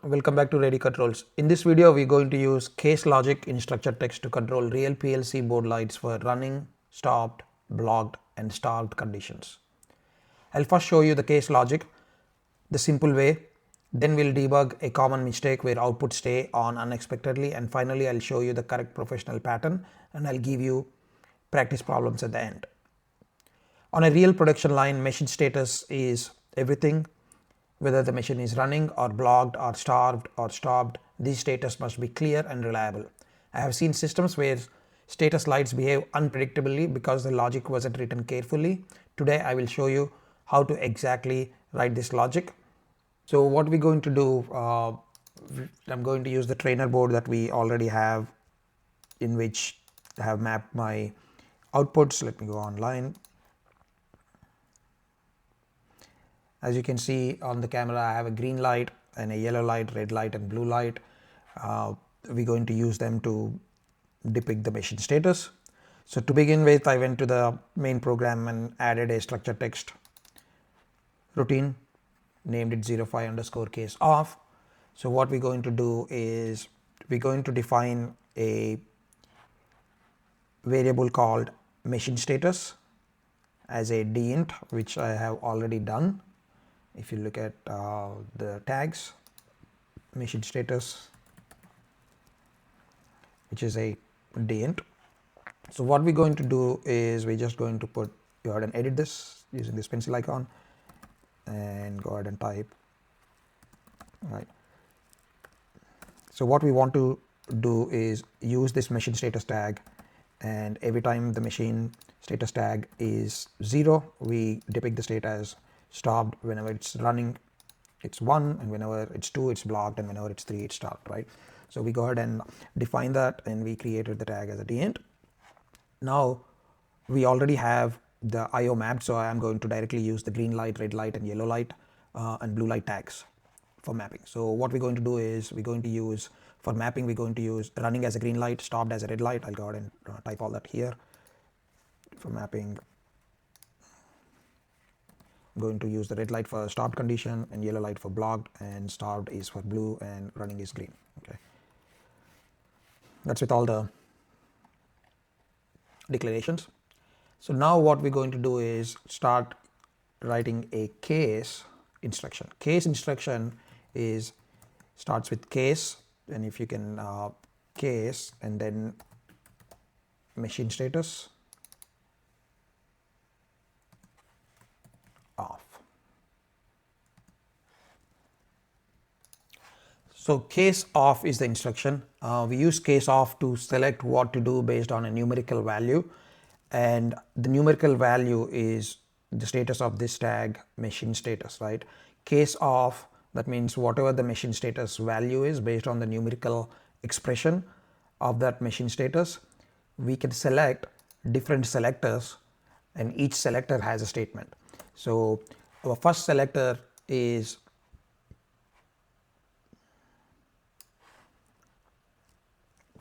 Welcome back to ReddyControls. In this video, we're going to use case logic in structured text to control real PLC board lights for running, stopped, blocked, and starved conditions. I'll first show you the case logic, the simple way. Then we'll debug a common mistake where outputs stay on unexpectedly. And finally, I'll show you the correct professional pattern and I'll give you practice problems at the end. On a real production line, machine status is everything. Whether the machine is running or blocked or starved or stopped, these status must be clear and reliable. I have seen systems where status lights behave unpredictably because the logic wasn't written carefully. Today I will show you how to exactly write this logic. So what we're going to do, I'm going to use the trainer board that we already have, in which I have mapped my outputs. Let me go online. As you can see on the camera, I have a green light and a yellow light, red light and blue light. We're going to use them to depict the machine status. So to begin with, I went to the main program and added a structured text routine, named it 05_case off. So what we're going to do is we're going to define a variable called machine status as a dint, which I have already done. If you look at the tags, machine status, which is a dint. So what we're going to do is we're just going to go ahead and edit this using this pencil icon and go ahead and type. Right. So what we want to do is use this machine status tag, and every time the machine status tag is 0, we depict the state as stopped. Whenever it's running, it's 1, and whenever it's 2, it's blocked, and whenever it's 3, it's stopped, right? So we go ahead and define that, and we created the tag as a dint. Now we already have the IO mapped, so I am going to directly use the green light, red light, and yellow light and blue light tags for mapping. So what we're going to do is we're going to use, for mapping, we're going to use running as a green light, stopped as a red light. I'll go ahead and type all that here. For mapping, I'm going to use the red light for stopped condition and yellow light for blocked, and starved is for blue and running is green. Okay, that's with all the declarations. So now what we're going to do is start writing a case instruction. Case instruction is starts with case, and if you can case and then machine status off. So case off is the instruction. We use case off to select what to do based on a numerical value, and the numerical value is the status of this tag machine status, right? Case off, that means whatever the machine status value is based on the numerical expression of that machine status, we can select different selectors, and each selector has a statement. So our first selector is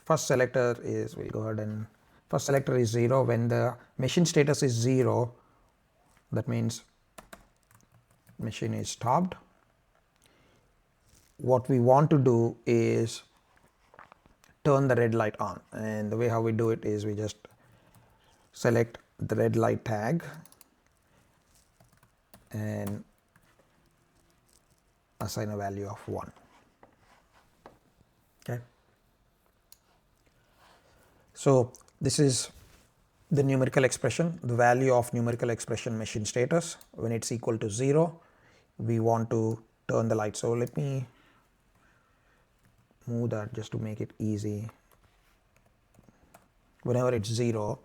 we'll go ahead and first selector is 0. When the machine status is 0, that means machine is stopped. What we want to do is turn the red light on, and the way how we do it is we just select the red light tag and assign a value of 1. Okay. So this is the numerical expression, the value of numerical expression machine status. When it's equal to 0, we want to turn the light. So let me move that just to make it easy. Whenever it's 0,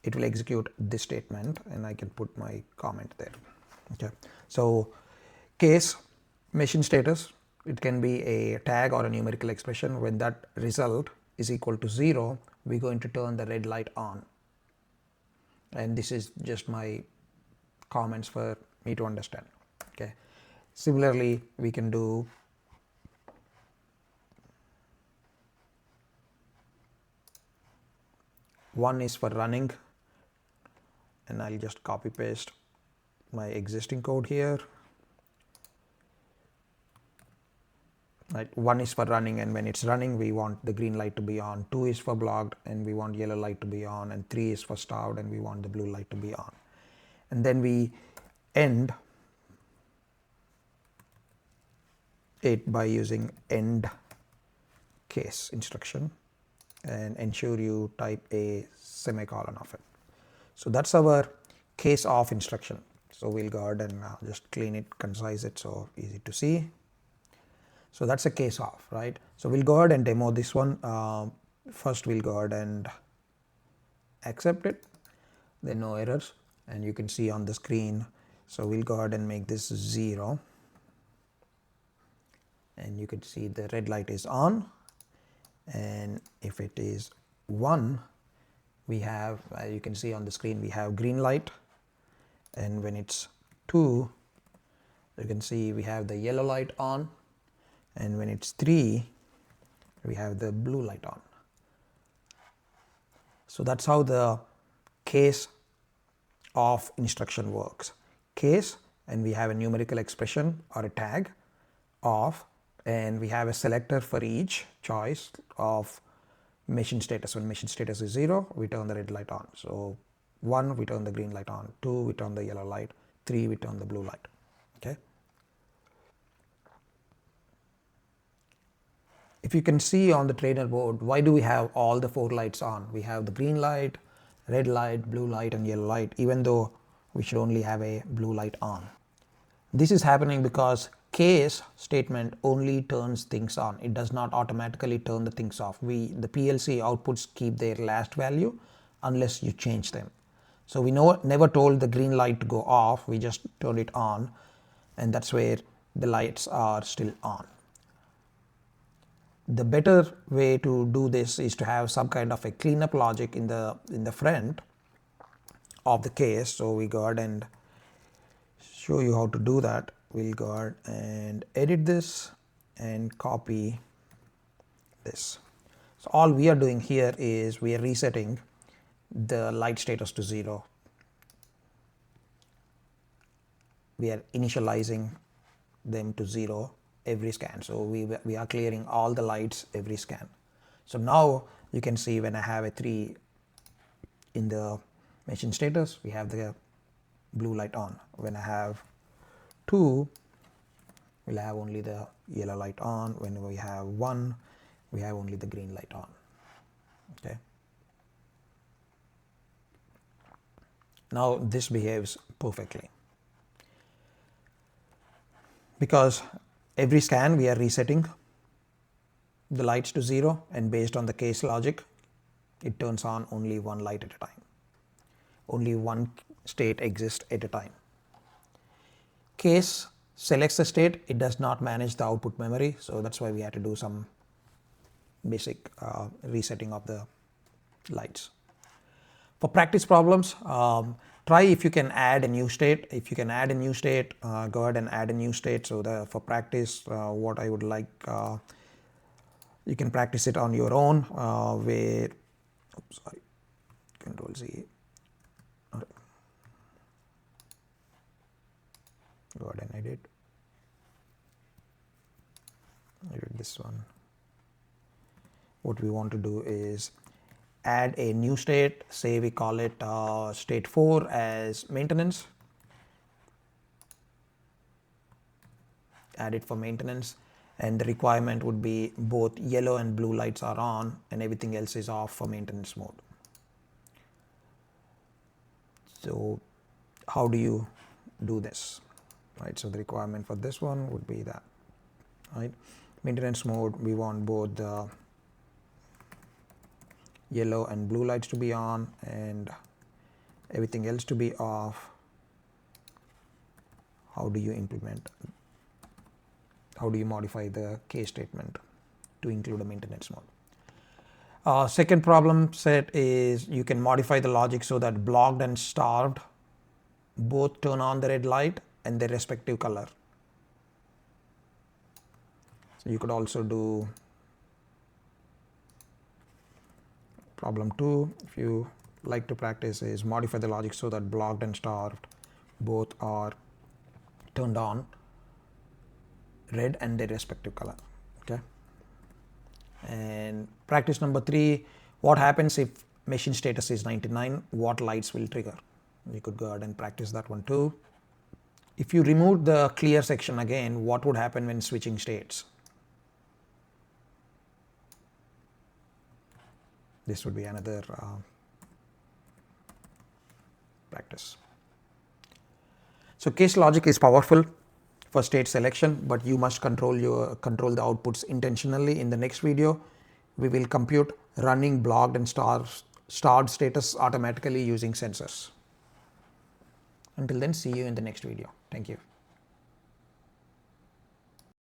it will execute this statement, and I can put my comment there. Okay. So case machine status, it can be a tag or a numerical expression. When that result is equal to 0, we're going to turn the red light on, and this is just my comments for me to understand. Okay. Similarly, we can do one is for running, and I'll just copy paste my existing code here. right? 1 is for running, and when it's running we want the green light to be on. 2 is for blocked and we want yellow light to be on, and 3 is for stopped and we want the blue light to be on. And then we end it by using end case instruction, and ensure you type a semicolon of it. So that's our case off instruction. So we'll go ahead and just clean it, concise it so easy to see. So that's a case off, right? So we'll go ahead and demo this one. First we'll go ahead and accept it, then no errors, and you can see on the screen. So we'll go ahead and make this 0, and you can see the red light is on, and if it is 1, we have, you can see on the screen, we have green light, and when it's 2, you can see we have the yellow light on, and when it's 3, we have the blue light on. So that's how the case of instruction works. Case, and we have a numerical expression or a tag of, and we have a selector for each choice of machine status. When machine status is 0, we turn the red light on. So 1, we turn the green light on. 2, we turn the yellow light. 3, we turn the blue light. Okay. If you can see on the trainer board, why do we have all the 4 lights on? We have the green light, red light, blue light and yellow light, even though we should only have a blue light on. This is happening because case statement only turns things on. It does not automatically turn the things off. The PLC outputs keep their last value unless you change them. So we never told the green light to go off, we just turned it on, and that's where the lights are still on. The better way to do this is to have some kind of a cleanup logic in the front of the case. So we go ahead and show you how to do that. We'll go ahead and edit this and copy this. So all we are doing here is we are resetting the light status to 0. We are initializing them to 0 every scan. So we are clearing all the lights every scan. So now you can see when I have a 3 in the machine status, we have the blue light on. When I have 2, we'll have only the yellow light on. When we have 1, we have only the green light on. Okay. Now this behaves perfectly because every scan we are resetting the lights to 0, and based on the case logic it turns on only 1 light at a time. Only 1 state exists at a time. Case selects the state, it does not manage the output memory, so that's why we had to do some basic resetting of the lights. For practice problems, try if you can add a new state. If you can add a new state, go ahead and add a new state. So for practice, what I would like, you can practice it on your own where, oops, sorry, Control Z. Go ahead and edit this one. What we want to do is add a new state. Say we call it state 4 as maintenance. Add it for maintenance, and the requirement would be both yellow and blue lights are on and everything else is off for maintenance mode. So how do you do this? Right, so the requirement for this one would be that, right? Maintenance mode, we want both the yellow and blue lights to be on and everything else to be off. How do you implement, how do you modify the case statement to include a maintenance mode? Second problem set is you can modify the logic so that blocked and starved both turn on the red light and their respective color. So you could also do problem 2, if you like to practice, is modify the logic so that blocked and starved both are turned on red and their respective color. Okay. And practice number 3, what happens if machine status is 99? What lights will trigger? We could go ahead and practice that one too. If you remove the clear section again, what would happen when switching states? This would be another practice. So case logic is powerful for state selection, but you must control the outputs intentionally. In the next video, we will compute running, blocked and starred status automatically using sensors. Until then, see you in the next video. Thank you.